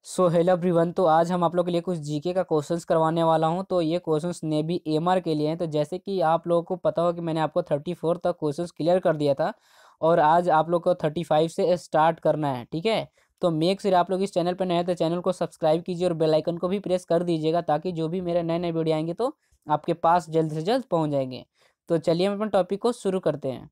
So hello everyone. तो आज हम आप लोग के लिए कुछ जीके का क्वेश्चंस करवाने वाला हूं। तो ये क्वेश्चंस नेवी एमआर के लिए हैं। तो जैसे कि आप लोगों को पता हो कि मैंने आपको 34 तक क्वेश्चंस क्लियर कर दिया था और आज आप लोग को 35 से स्टार्ट करना है। ठीक है, तो मेक श्योर आप लोग इस चैनल पर नए हैं तो चैनल को सब्सक्राइब कीजिए और बेल आइकन को भी प्रेस कर दीजिएगा ताकि जो भी मेरे नए नए वीडियो आएंगे तो आपके पास जल्द से जल्द पहुँच जाएंगे। तो चलिए हम अपने टॉपिक को शुरू करते हैं।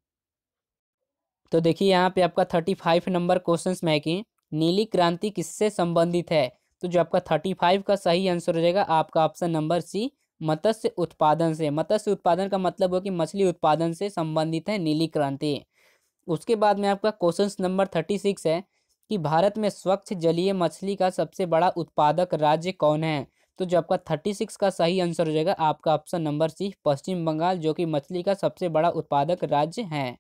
तो देखिए यहाँ पे आपका 35 नंबर क्वेश्चंस में है कि नीली क्रांति किससे संबंधित है। तो जो आपका 35 का सही आंसर हो जाएगा आपका ऑप्शन नंबर सी, मत्स्य उत्पादन से। मत्स्य उत्पादन का मतलब हो कि मछली उत्पादन से संबंधित है नीली क्रांति। उसके बाद में आपका क्वेश्चन नंबर 36 है कि भारत में स्वच्छ जलीय मछली का सबसे बड़ा उत्पादक राज्य कौन है। तो जो आपका 36 का सही आंसर हो जाएगा आपका ऑप्शन नंबर सी, पश्चिम बंगाल, जो कि मछली का सबसे बड़ा उत्पादक राज्य है।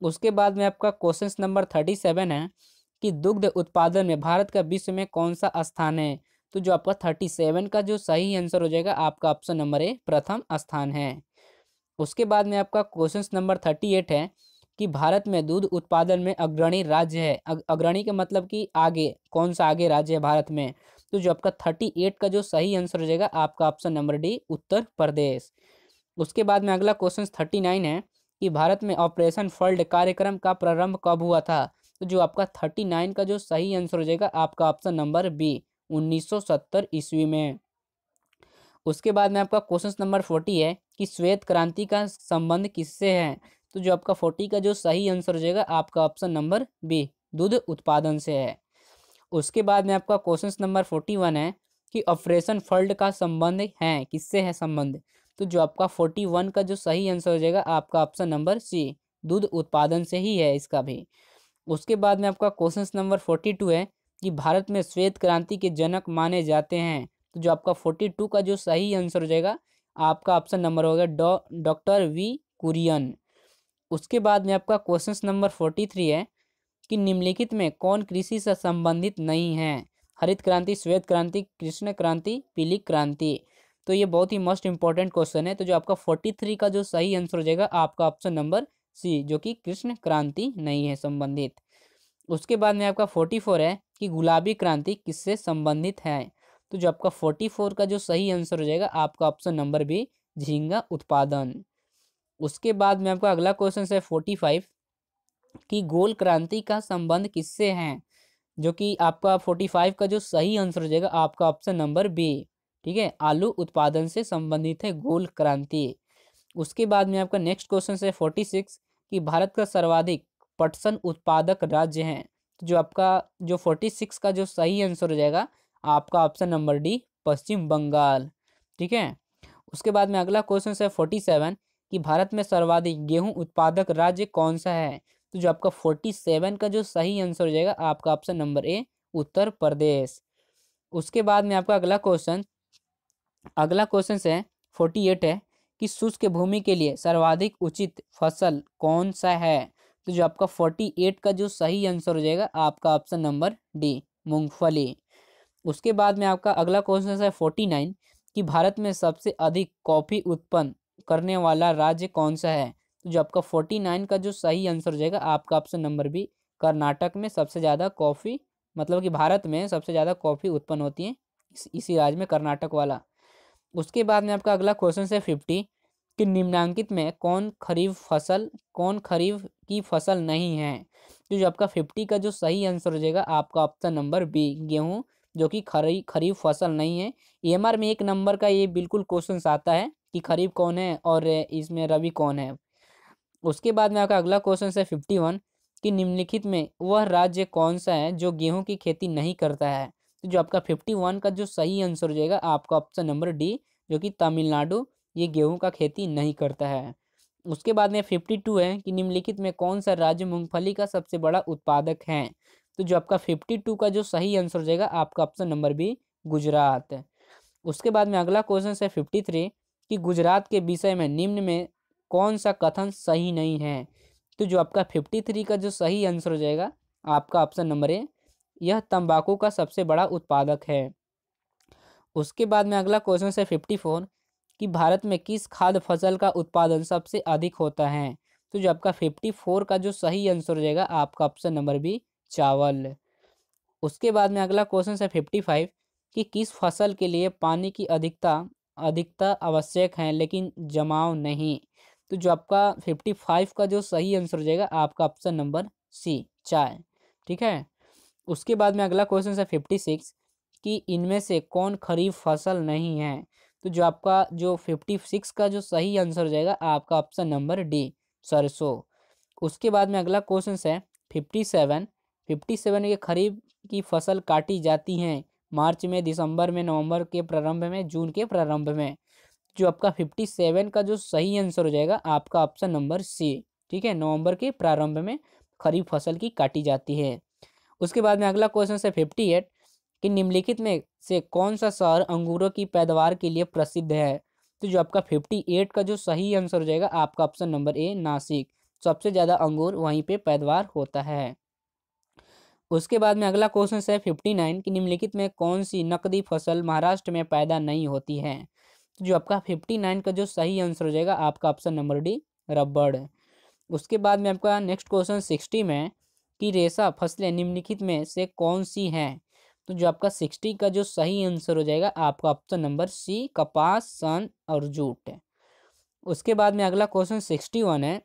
उसके बाद में आपका क्वेश्चन नंबर 37 है कि दुग्ध उत्पादन में भारत का विश्व में कौन सा स्थान है। तो जो आपका 37 का जो सही आंसर हो जाएगा आपका ऑप्शन नंबर ए, प्रथम स्थान है। उसके बाद में आपका क्वेश्चन नंबर 38 है कि भारत में दूध उत्पादन में अग्रणी राज्य है। अग्रणी का मतलब कि आगे, कौन सा आगे राज्य है भारत में। तो जो आपका 38 का जो सही आंसर हो जाएगा आपका option number D, Uttar Pradesh. उसके बाद में अगला क्वेश्चन 39 है कि भारत में ऑपरेशन फ्लड कार्यक्रम का प्रारंभ कब हुआ था। तो जो आपका 39 का जो सही आंसर हो जाएगा आपका ऑप्शन नंबर बी, 1970 ईस्वी में। उसके बाद में आपका क्वेश्चन नंबर 40 है कि श्वेत क्रांति का संबंध किससे है। तो जो आपका 40 का जो सही आंसर हो जाएगा आपका ऑप्शन नंबर बी, दूध उत्पादन से है। उसके बाद में आपका क्वेश्चन नंबर 41 है कि ऑपरेशन फ्लड का संबंध है, किससे है संबंध। तो जो आपका 41 का जो सही आंसर हो जाएगा आपका ऑप्शन नंबर सी, दूध उत्पादन से ही है इसका भी। उसके बाद में आपका क्वेश्चन नंबर 42 है कि भारत में श्वेत क्रांति के जनक माने जाते हैं। तो जो आपका 42 का जो सही आंसर हो जाएगा आपका ऑप्शन नंबर होगा डॉक्टर वी कुरियन। उसके बाद में आपका क्वेश्चन नंबर 43 है कि निम्नलिखित में कौन कृषि से संबंधित नहीं है। हरित क्रांति, श्वेत क्रांति, कृष्ण क्रांति, पीली क्रांति। तो ये बहुत ही मोस्ट इंपॉर्टेंट क्वेश्चन है। तो जो आपका 43 का जो सही आंसर हो जाएगा आपका ऑप्शन नंबर सी, जो कि कृष्ण क्रांति नहीं है संबंधित। उसके बाद में आपका 44 है कि गुलाबी क्रांति किससे संबंधित है। तो जो आपका 44 का जो सही आंसर हो जाएगा आपका ऑप्शन नंबर बी, झींगा उत्पादन। उसके बाद में आपका अगला क्वेश्चन है 45 कि गोल क्रांति का संबंध किससे है। जो कि आपका 45 का जो सही आंसर हो जाएगा आपका ऑप्शन नंबर बी, ठीक है, आलू उत्पादन से संबंधित है गोल क्रांति। उसके बाद में आपका नेक्स्ट क्वेश्चन है 46 कि भारत का सर्वाधिक पटसन उत्पादक राज्य है। तो जो आपका जो 46 का जो सही आंसर हो जाएगा आपका ऑप्शन नंबर डी, पश्चिम बंगाल। ठीक है। उसके बाद में अगला क्वेश्चन है 47 कि भारत में सर्वाधिक गेहूं उत्पादक राज्य कौन सा है। तो जो आपका 47 का जो सही आंसर हो जाएगा आपका option number A, Uttar Pradesh. उसके बाद में आपका अगला क्वेश्चन है 48 है कि शुष्क भूमि के लिए सर्वाधिक उचित फसल कौन सा है। तो जो आपका 48 का जो सही आंसर हो जाएगा आपका ऑप्शन नंबर डी, मूंगफली। उसके बाद में आपका अगला क्वेश्चन है 49 कि भारत में सबसे अधिक कॉफी उत्पन्न करने वाला राज्य कौन सा है। तो जो आपका 49 का जो सही आंसर हो जाएगा आपका ऑप्शन नंबर बी, कर्नाटक में सबसे ज़्यादा कॉफ़ी, मतलब कि भारत में सबसे ज़्यादा कॉफ़ी उत्पन्न होती है इसी राज्य में, कर्नाटक वाला। उसके बाद में आपका अगला क्वेश्चन है 50 कि निम्नांकित में कौन खरीफ की फसल नहीं है। तो जो आपका 50 का जो सही आंसर हो जाएगा आपका ऑप्शन नंबर बी, गेहूं, जो कि खरीफ फसल नहीं है। एएमआर में 1 नंबर का ये बिल्कुल क्वेश्चन आता है कि खरीफ कौन है और इसमें रबी कौन है। उसके बाद में आपका अगला क्वेश्चन है 51 कि निम्नलिखित में वह राज्य कौन सा है जो गेहूं की खेती नहीं करता है। तो जो आपका 51 का जो सही आंसर हो जाएगा आपका ऑप्शन नंबर डी, जो कि तमिलनाडु, ये गेहूं का खेती नहीं करता है। उसके बाद में 52 है कि निम्नलिखित में कौन सा राज्य मूंगफली का सबसे बड़ा उत्पादक है। तो जो आपका 52 का जो सही आंसर हो जाएगा आपका ऑप्शन नंबर बी, गुजरात। उसके बाद में अगला क्वेश्चन है 53 कि गुजरात के विषय में निम्न में कौन सा कथन सही नहीं है। तो जो आपका 53 का जो सही आंसर हो जाएगा आपका ऑप्शन नंबर ए, यह तंबाकू का सबसे बड़ा उत्पादक है। उसके बाद में अगला क्वेश्चन है 54 कि भारत में किस खाद्य फसल का उत्पादन सबसे अधिक होता है। तो जो आपका 54 का जो सही आंसर हो जाएगा आपका ऑप्शन नंबर बी, चावल। उसके बाद में अगला क्वेश्चन है 55 कि किस फसल के लिए पानी की अधिकता आवश्यक है लेकिन जमाव नहीं। तो जो आपका 55 का जो सही आंसर हो जाएगा आपका ऑप्शन नंबर सी, चाय। ठीक है। उसके बाद में अगला क्वेश्चन है 56 कि इनमें से कौन खरीफ फसल नहीं है। तो जो आपका जो 56 का जो सही आंसर हो जाएगा आपका ऑप्शन नंबर डी, सरसों। उसके बाद में अगला क्वेश्चन है 57। 57 ये खरीफ की फसल काटी जाती हैं मार्च में, दिसंबर में, नवंबर के प्रारंभ में, जून के प्रारंभ में। जो आपका 57 का जो सही आंसर हो जाएगा आपका ऑप्शन नंबर सी। ठीक है, नवंबर के प्रारंभ में खरीफ फसल की काटी जाती है। उसके बाद में अगला क्वेश्चन है 58 कि निम्नलिखित में से कौन सा शहर अंगूरों की पैदावार के लिए प्रसिद्ध है। तो जो आपका 58 का जो सही आंसर हो जाएगा आपका ऑप्शन नंबर ए, नासिक। सबसे ज़्यादा अंगूर वहीं पे पैदावार होता है। उसके बाद में अगला क्वेश्चन है 59 कि निम्नलिखित में कौन सी नकदी फसल महाराष्ट्र में पैदा नहीं होती है। तो जो आपका 59 का जो सही आंसर हो जाएगा आपका ऑप्शन नंबर डी, रबड़। उसके बाद में आपका नेक्स्ट क्वेश्चन 60 में कि रेशा फसलें निम्नलिखित में से कौन सी हैं। तो जो आपका 60 का जो सही आंसर हो जाएगा आपका ऑप्शन नंबर सी, कपास, सन और जूट है। उसके बाद में अगला क्वेश्चन 61 है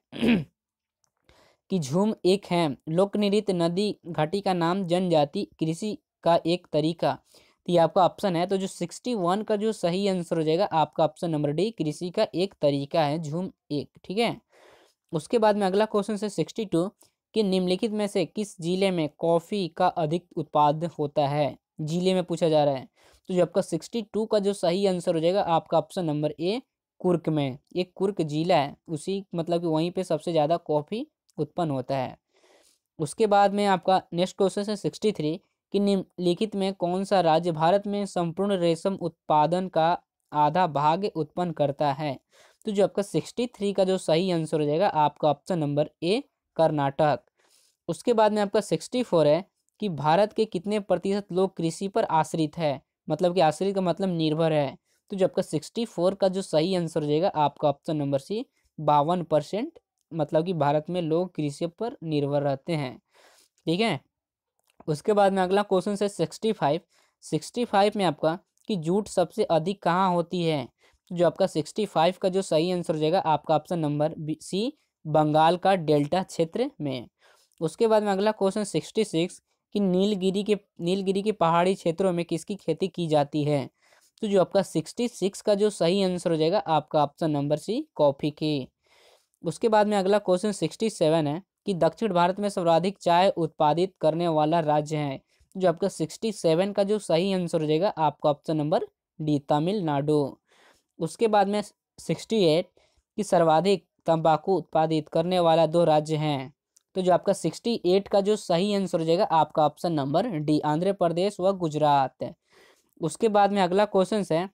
कि झूम एक है लोक नृत्य, नदी घाटी का नाम, जनजाति, कृषि का एक तरीका। तो ये आपका ऑप्शन है। तो जो 61 का जो सही आंसर हो जाएगा आपका ऑप्शन नंबर डी, कृषि का एक तरीका है झूम एक। ठीक है। उसके बाद में अगला क्वेश्चन है 62 कि निम्नलिखित में से किस जिले में कॉफी का अधिक उत्पादन होता है। जिले में पूछा जा रहा है। तो जो आपका 62 का जो सही आंसर हो जाएगा आपका ऑप्शन नंबर ए, कुर्क में। एक कुर्क जिला है, उसी मतलब कि वहीं पे सबसे ज़्यादा कॉफ़ी उत्पन्न होता है। उसके बाद में आपका नेक्स्ट क्वेश्चन है 63 कि निम्नलिखित में कौन सा राज्य भारत में संपूर्ण रेशम उत्पादन का आधा भाग उत्पन्न करता है। तो जो आपका 63 का जो सही आंसर हो जाएगा आपका ऑप्शन नंबर ए, कर्नाटक। उसके बाद में आपका 64 है कि भारत के कितने प्रतिशत लोग कृषि पर आश्रित है। मतलब कि आश्रित का मतलब निर्भर है। तो जो आपका 64 का जो सही आंसर हो जाएगा आपका ऑप्शन नंबर सी, 52%। मतलब कि भारत में लोग कृषि पर निर्भर रहते हैं। ठीक है। उसके बाद में अगला क्वेश्चन है 65। 65 में आपका कि जूट सबसे अधिक कहाँ होती है। जो आपका 65 का जो सही आंसर हो जाएगा आपका ऑप्शन नंबर सी, बंगाल का डेल्टा क्षेत्र में। उसके बाद में अगला क्वेश्चन 66 कि नीलगिरी के पहाड़ी क्षेत्रों में किसकी खेती की जाती है। तो जो आपका 66 का जो सही आंसर हो जाएगा आपका ऑप्शन नंबर सी, कॉफ़ी की। उसके बाद में अगला क्वेश्चन 67 है कि दक्षिण भारत में सर्वाधिक चाय उत्पादित करने वाला राज्य है। जो आपका 67 का जो सही आंसर हो जाएगा आपका ऑप्शन नंबर डी, तमिलनाडु। उसके बाद में 68 कि सर्वाधिक तंबाकू उत्पादित करने वाला दो राज्य हैं। तो जो आपका 68 का जो सही आंसर हो जाएगा आपका option number D, Andhra Pradesh व गुजरात। उसके बाद में अगला क्वेश्चन है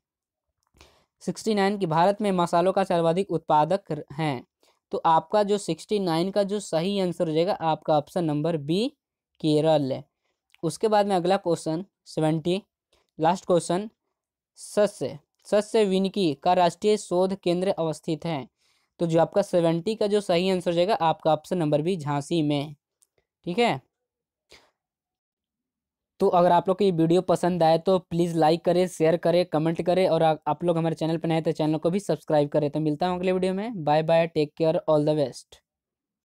69 कि भारत में मसालों का सर्वाधिक उत्पादक हैं। तो आपका जो 69 का जो सही आंसर हो जाएगा आपका ऑप्शन नंबर बी, केरल है। उसके बाद में अगला क्वेश्चन 70, लास्ट क्वेश्चन, सस्य विनिकी का राष्ट्रीय शोध केंद्र अवस्थित है। तो जो आपका 70 का जो सही आंसर हो जाएगा आपका ऑप्शन नंबर बी, झांसी में। ठीक है। तो अगर आप लोग को ये वीडियो पसंद आए तो प्लीज़ लाइक करें, शेयर करें, कमेंट करें और आप लोग हमारे चैनल पर नए तो चैनल को भी सब्सक्राइब करें। तो मिलता हूँ अगले वीडियो में। Bye bye, take care, all the best.